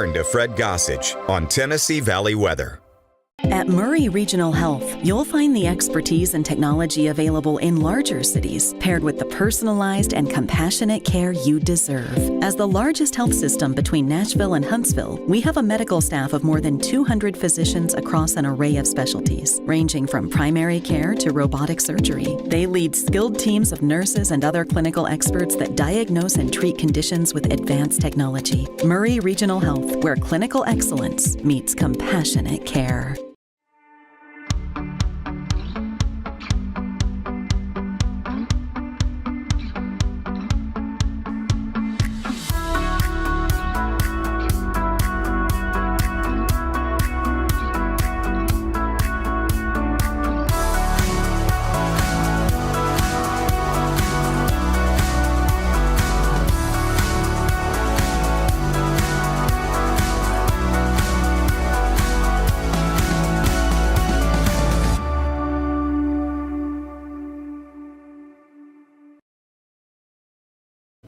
return to Fred Gossage on Tennessee Valley Weather. At Murray Regional Health, you'll find the expertise and technology available in larger cities, paired with the personalized and compassionate care you deserve. As the largest health system between Nashville and Huntsville, we have a medical staff of more than 200 physicians across an array of specialties, ranging from primary care to robotic surgery. They lead skilled teams of nurses and other clinical experts that diagnose and treat conditions with advanced technology. Murray Regional Health, where clinical excellence meets compassionate care.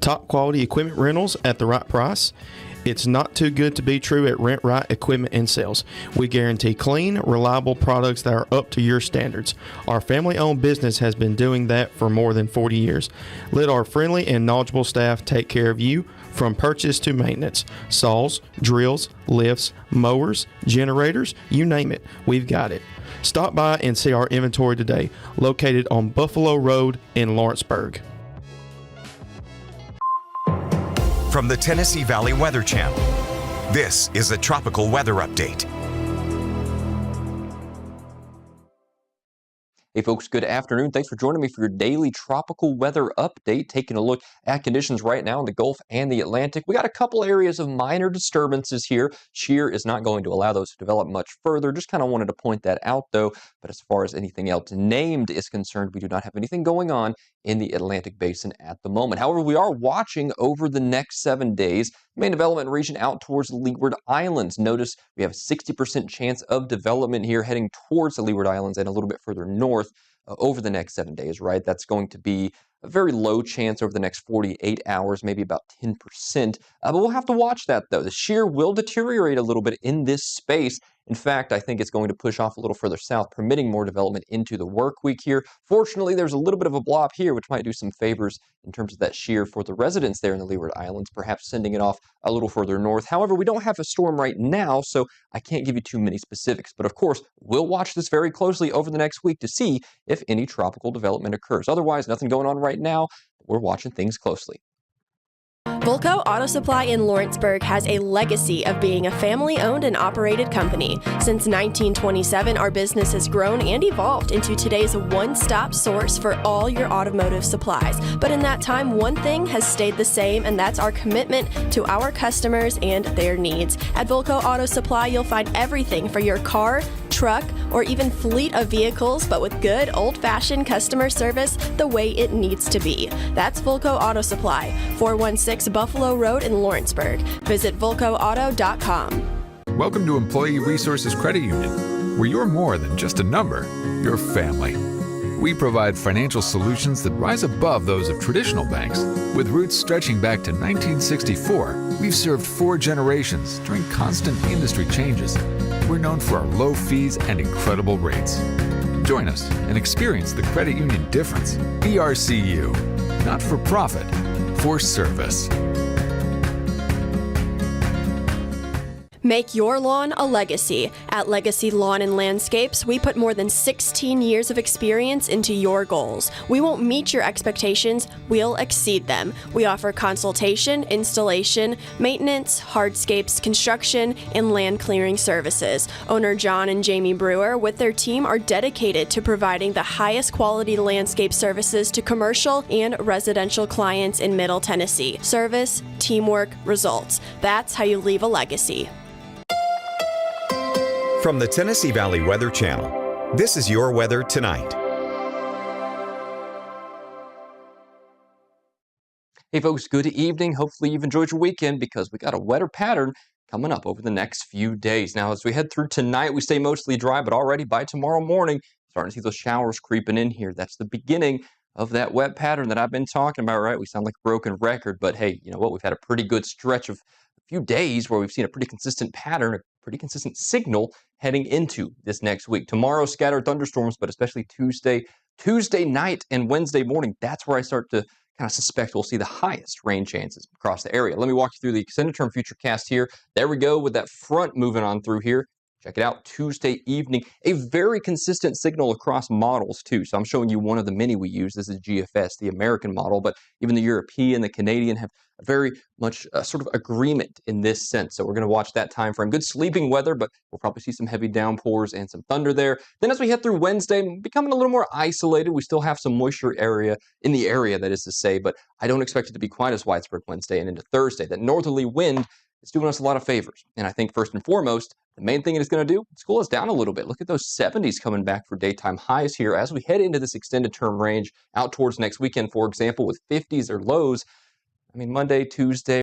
Top quality equipment rentals at the right price. It's not too good to be true at Rent Right Equipment and Sales. We guarantee clean, reliable products that are up to your standards. Our family-owned business has been doing that for more than 40 years. Let our friendly and knowledgeable staff take care of you from purchase to maintenance. Saws, drills, lifts, mowers, generators, you name it, we've got it. Stop by and see our inventory today, located on Buffalo Road in Lawrenceburg. From the Tennessee Valley Weather Channel, this is a tropical weather update. Hey folks, good afternoon. Thanks for joining me for your daily tropical weather update, taking a look at conditions right now in the Gulf and the Atlantic. We got a couple areas of minor disturbances here. Shear is not going to allow those to develop much further. Just kind of wanted to point that out though. But as far as anything else named is concerned, we do not have anything going on in the Atlantic Basin at the moment. However, we are watching over the next 7 days, main development region out towards the Leeward Islands. Notice we have a 60% chance of development here heading towards the Leeward Islands and a little bit further north over the next 7 days, right? That's going to be a very low chance over the next 48 hours, maybe about 10%. But we'll have to watch that though. The shear will deteriorate a little bit in this space. In fact, I think it's going to push off a little further south, permitting more development into the work week here. Fortunately, there's a little bit of a blob here, which might do some favors in terms of that shear for the residents there in the Leeward Islands, perhaps sending it off a little further north. However, we don't have a storm right now, so I can't give you too many specifics. But of course, we'll watch this very closely over the next week to see if any tropical development occurs. Otherwise, nothing going on right now. We're watching things closely. Volco Auto Supply in Lawrenceburg has a legacy of being a family-owned and operated company. Since 1927, our business has grown and evolved into today's one-stop source for all your automotive supplies. But in that time, one thing has stayed the same, and that's our commitment to our customers and their needs. At Volco Auto Supply, you'll find everything for your car, truck, or even fleet of vehicles, but with good old-fashioned customer service the way it needs to be. That's Volco Auto Supply, 416 Buffalo Road in Lawrenceburg. Visit VolcoAuto.com. Welcome to Employee Resources Credit Union, where you're more than just a number, you're family. We provide financial solutions that rise above those of traditional banks. With roots stretching back to 1964, we've served 4 generations during constant industry changes. We're known for our low fees and incredible rates. Join us and experience the credit union difference. ERCU, not for profit, for service. Make your lawn a legacy. At Legacy Lawn and Landscapes, we put more than 16 years of experience into your goals. We won't meet your expectations, we'll exceed them. We offer consultation, installation, maintenance, hardscapes, construction, and land clearing services. Owner John and Jamie Brewer with their team are dedicated to providing the highest quality landscape services to commercial and residential clients in Middle Tennessee. Service, teamwork, results. That's how you leave a legacy. From the Tennessee Valley Weather Channel, this is your weather tonight. Hey folks, good evening. Hopefully you've enjoyed your weekend because we got a wetter pattern coming up over the next few days. Now, as we head through tonight, we stay mostly dry, but already by tomorrow morning, starting to see those showers creeping in here. That's the beginning of that wet pattern that I've been talking about, right? We sound like a broken record, but hey, you know what? We've had a pretty good stretch of few days where we've seen a pretty consistent pattern, a pretty consistent signal heading into this next week. Tomorrow, scattered thunderstorms, but especially Tuesday night and Wednesday morning, that's where I start to kind of suspect we'll see the highest rain chances across the area. Let me walk you through the extended term future cast here. There we go with that front moving on through here. Check it out, Tuesday evening, a very consistent signal across models too. So I'm showing you one of the many we use. This is GFS, the American model, but even the European, the Canadian have a very much sort of agreement in this sense. So we're going to watch that time frame. Good sleeping weather, but we'll probably see some heavy downpours and some thunder there. Then as we head through Wednesday, becoming a little more isolated. We still have some moisture area in the area, that is to say, but I don't expect it to be quite as widespread Wednesday and into Thursday. That northerly wind is doing us a lot of favors. And I think first and foremost, the main thing it is going to do, it's cool us down a little bit. Look at those 70s coming back for daytime highs here as we head into this extended term range out towards next weekend, for example, with 50s or lows. I mean, Monday, Tuesday,